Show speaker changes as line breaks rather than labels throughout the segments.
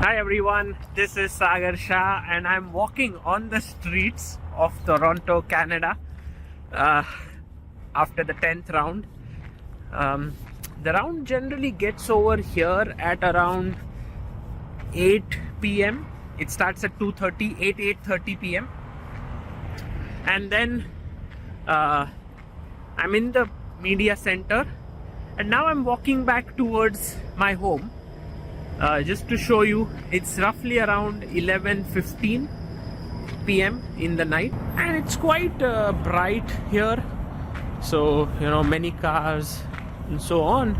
Hi everyone, this is Sagar Shah and I'm walking on the streets of Toronto, Canada after the 10th round. The round generally gets over here at around 8 p.m. It starts at 8:30 p.m. And then I'm in the media center and now I'm walking back towards my home. Just to show you, it's roughly around 11:15 p.m. in the night and it's quite bright here, so many cars and so on.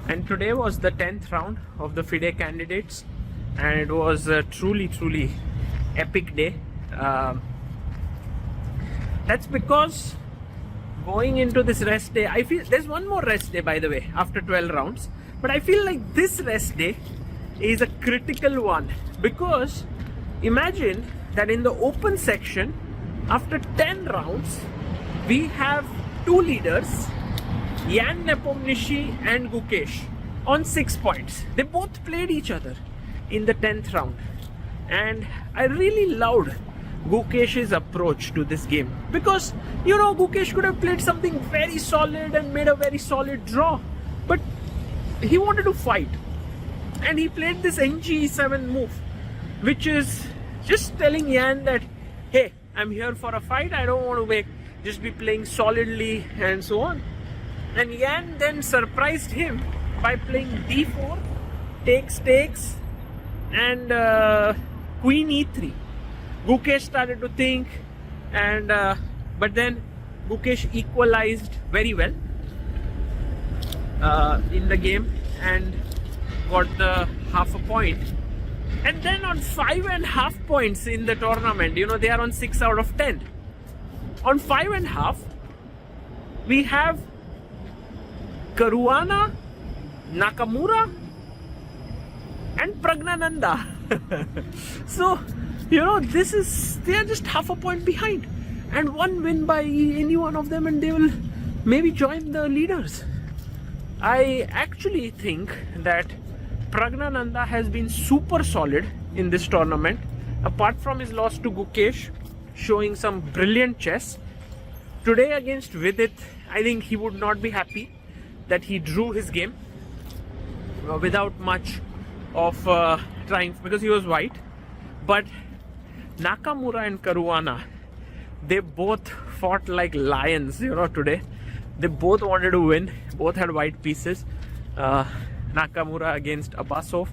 And today was the 10th round of the FIDE Candidates and it was a truly epic day. That's because going into this rest day, I feel there's one more rest day, by the way, after 12 rounds. But I feel like this rest day is a critical one, because imagine that in the open section, after 10 rounds, we have two leaders, Jan Nepomniachtchi and Gukesh, on 6 points. They both played each other in the 10th round. And I really loved Gukesh's approach to this game, because Gukesh could have played something very solid and made a very solid draw, but he wanted to fight and he played this NG7 move, which is just telling Jan that, hey, I'm here for a fight, I don't want to just be playing solidly and so on. And Jan then surprised him by playing D4, takes and Queen E3. Gukesh started to think, and but then Gukesh equalized very well in the game and got the half a point. And then on 5.5 points in the tournament, they are on 6 out of 10. On 5.5, we have Caruana, Nakamura and Pragnananda. So they are just half a point behind, and one win by any one of them and they will maybe join the leaders. I actually think that Pragnananda has been super solid in this tournament, apart from his loss to Gukesh, showing some brilliant chess. Today against Vidit, I think he would not be happy that he drew his game without much of triumph, because he was white. But Nakamura and Caruana, they both fought like lions, today. They both wanted to win. Both had white pieces. Nakamura against Abbasov,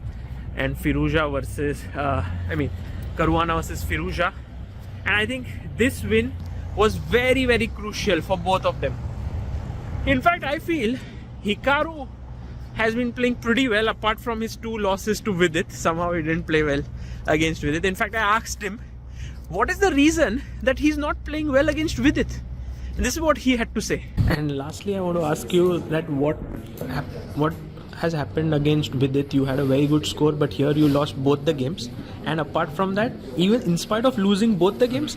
and Firouzja versus Caruana versus Firouzja. And I think this win was very crucial for both of them. In fact, I feel Hikaru has been playing pretty well, apart from his 2 losses to Vidit. Somehow he didn't play well against Vidit. In fact, I asked him, what is the reason that he's not playing well against Vidit? And this is what he had to say. And lastly, I want to ask you that what has happened against Vidit? You had a very good score, but here you lost both the games. And apart from that, even in spite of losing both the games,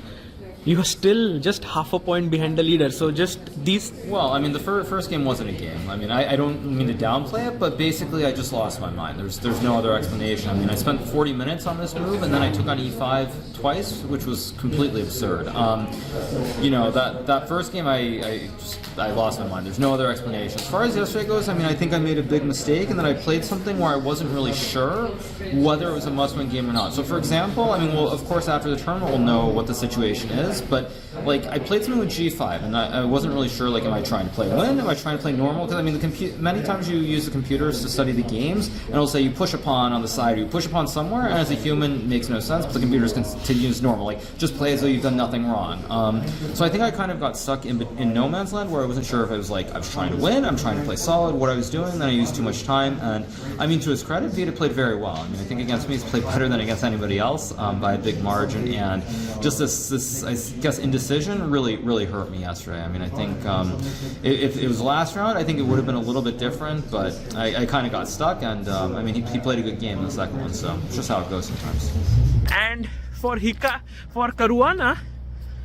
you are still just half a point behind the leader. So just these...
Well, the first game wasn't a game. I don't mean to downplay it, but basically I just lost my mind. There's no other explanation. I spent 40 minutes on this move, and then I took on E5 twice, which was completely absurd. That first game I lost my mind. There's no other explanation. As far as yesterday goes, I think I made a big mistake, and then I played something where I wasn't really sure whether it was a must-win game or not. So for example, of course after the tournament we'll know what the situation is. But I played something with G5, and I wasn't really sure. Am I trying to play win? Am I trying to play normal? Because many times you use the computers to study the games, and it'll say you push a pawn on the side, or you push a pawn somewhere, and as a human, it makes no sense. But the computers continues normal, just play as though you've done nothing wrong. So I think I kind of got stuck in no man's land, where I wasn't sure if I was trying to win, I'm trying to play solid, what I was doing. Then I used too much time, and to his credit, Vita played very well. I think against me, he's played better than against anybody else by a big margin, and just this I guess indecision really hurt me yesterday. I think if it was the last round, I think it would have been a little bit different, but I kind of got stuck, and he played a good game in the second one, so it's just how it goes sometimes.
And for Caruana,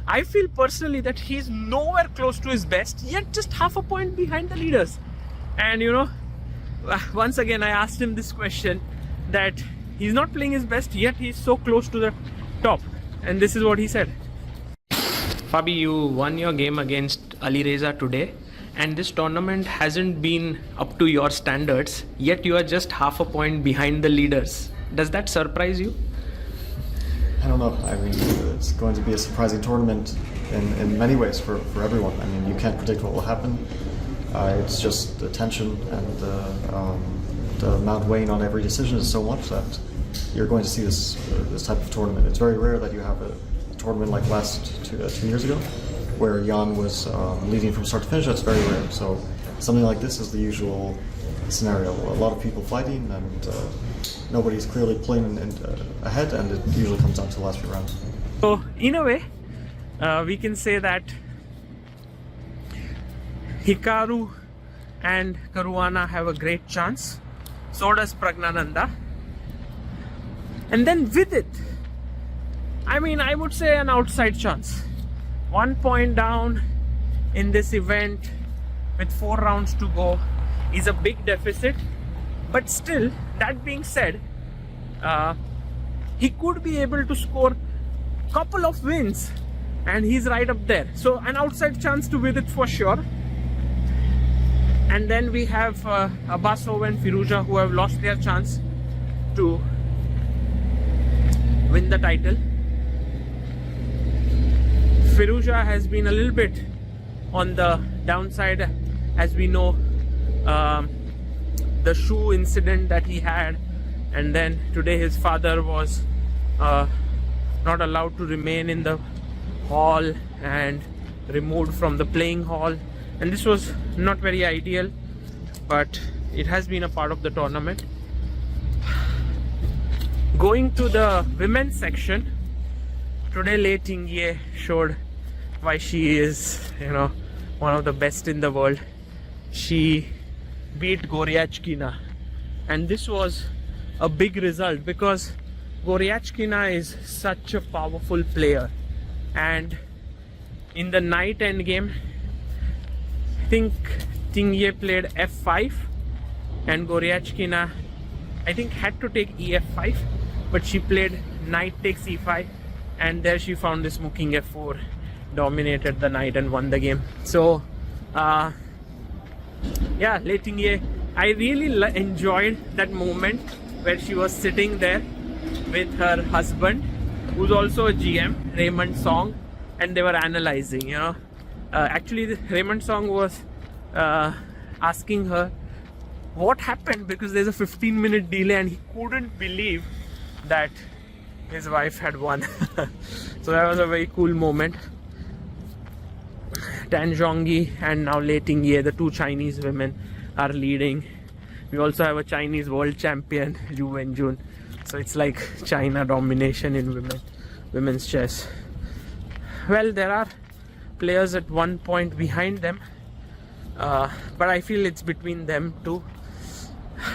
I feel personally that he's nowhere close to his best, yet just half a point behind the leaders. And once again I asked him this question, that he's not playing his best, yet he's so close to the top. And this is what he said. Fabi, you won your game against Ali Reza today, and this tournament hasn't been up to your standards, yet you are just half a point behind the leaders. Does that surprise you?
I don't know. I mean, it's going to be a surprising tournament in many ways for everyone. I mean, you can't predict what will happen. It's just the tension and the amount weighing on every decision is so much that you're going to see this type of tournament. It's very rare that you have a tournament like last 2 years ago, where Jan was leading from start to finish. That's very rare. So something like this is the usual scenario. A lot of people fighting, and nobody's clearly playing ahead, and it usually comes down to the last few rounds.
So in a way, we can say that Hikaru and Caruana have a great chance. So does Pragnananda. And then with it, I mean, I would say an outside chance. 1 point down in this event with 4 rounds to go is a big deficit. But still, that being said, he could be able to score a couple of wins, and he's right up there. So an outside chance to win it for sure. And then we have Abbasov and Firouzja, who have lost their chance to win the title. Firouzja has been a little bit on the downside, as we know, the shoe incident that he had, and then today his father was not allowed to remain in the hall and removed from the playing hall, and this was not very ideal, but it has been a part of the tournament. Going to the women's section, today Lei Tingye showed why she is, one of the best in the world. She beat Goryachkina, and this was a big result because Goryachkina is such a powerful player, and in the night end game, I think Tingye played f5 and Goryachkina, I think, had to take ef5, but she played knight takes e5, and there she found this mooking f4, dominated the knight and won the game. So yeah, Lei Tingye, I really enjoyed that moment where she was sitting there with her husband, who's also a GM, Raymond Song, and they were analyzing, actually Raymond Song was asking her what happened, because there's a 15-minute delay and he couldn't believe that his wife had won. So that was a very cool moment. Tan Zhongyi and now Lei Tingye, the 2 Chinese women, are leading. We also have a Chinese world champion, Ju Wenjun. So it's like China domination in women's chess. Well, there are players at 1 point behind them, but I feel it's between them too.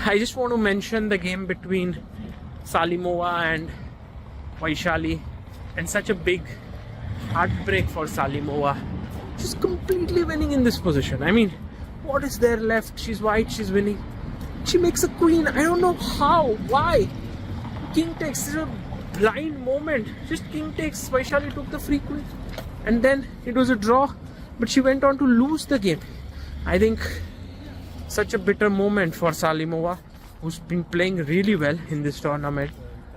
I just want to mention the game between Salimova and Vaishali, and such a big heartbreak for Salimova. She's completely winning in this position. I mean, what is there left? She's white, she's winning. She makes a queen. I don't know how, why. King takes, this is a blind moment. Just king takes, Vaishali took the free queen, and then it was a draw, but she went on to lose the game. I think such a bitter moment for Salimova, who's been playing really well in this tournament,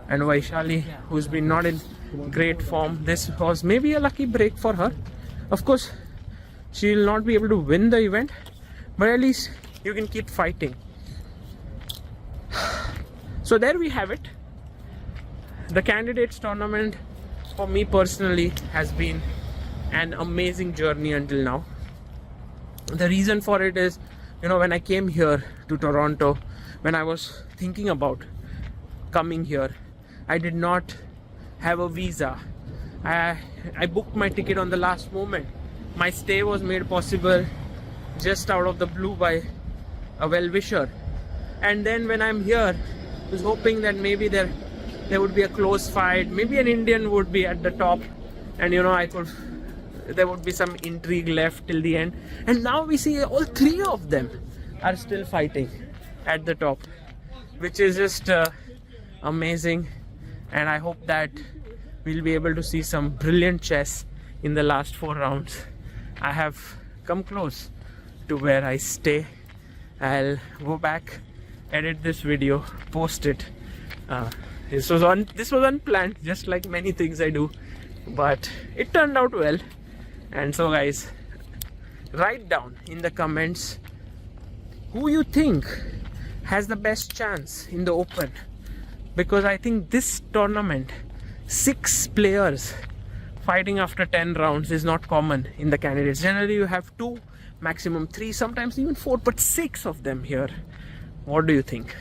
and Vaishali, who's been not in great form. This was maybe a lucky break for her. Of course, she will not be able to win the event, but at least you can keep fighting. So there we have it. The Candidates tournament, for me personally, has been an amazing journey until now. The reason for it is, when I came here to Toronto, when I was thinking about coming here, I did not have a visa. I booked my ticket on the last moment. My stay was made possible just out of the blue by a well-wisher. And then when I'm here, I was hoping that maybe there would be a close fight. Maybe an Indian would be at the top, and there would be some intrigue left till the end. And now we see all 3 of them are still fighting at the top, which is just amazing, and I hope that we'll be able to see some brilliant chess in the last 4 rounds. I have come close to where I stay. I'll go back, edit this video, post it. This was unplanned, just like many things I do, but it turned out well. And so guys, write down in the comments who you think has the best chance in the Open, because I think this tournament 6 players fighting after 10 rounds is not common in the candidates. Generally you have 2, maximum 3, sometimes even 4, but 6 of them here. What do you think?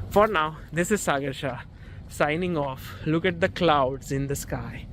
For now, this is Sagar Shah signing off. Look at the clouds in the sky.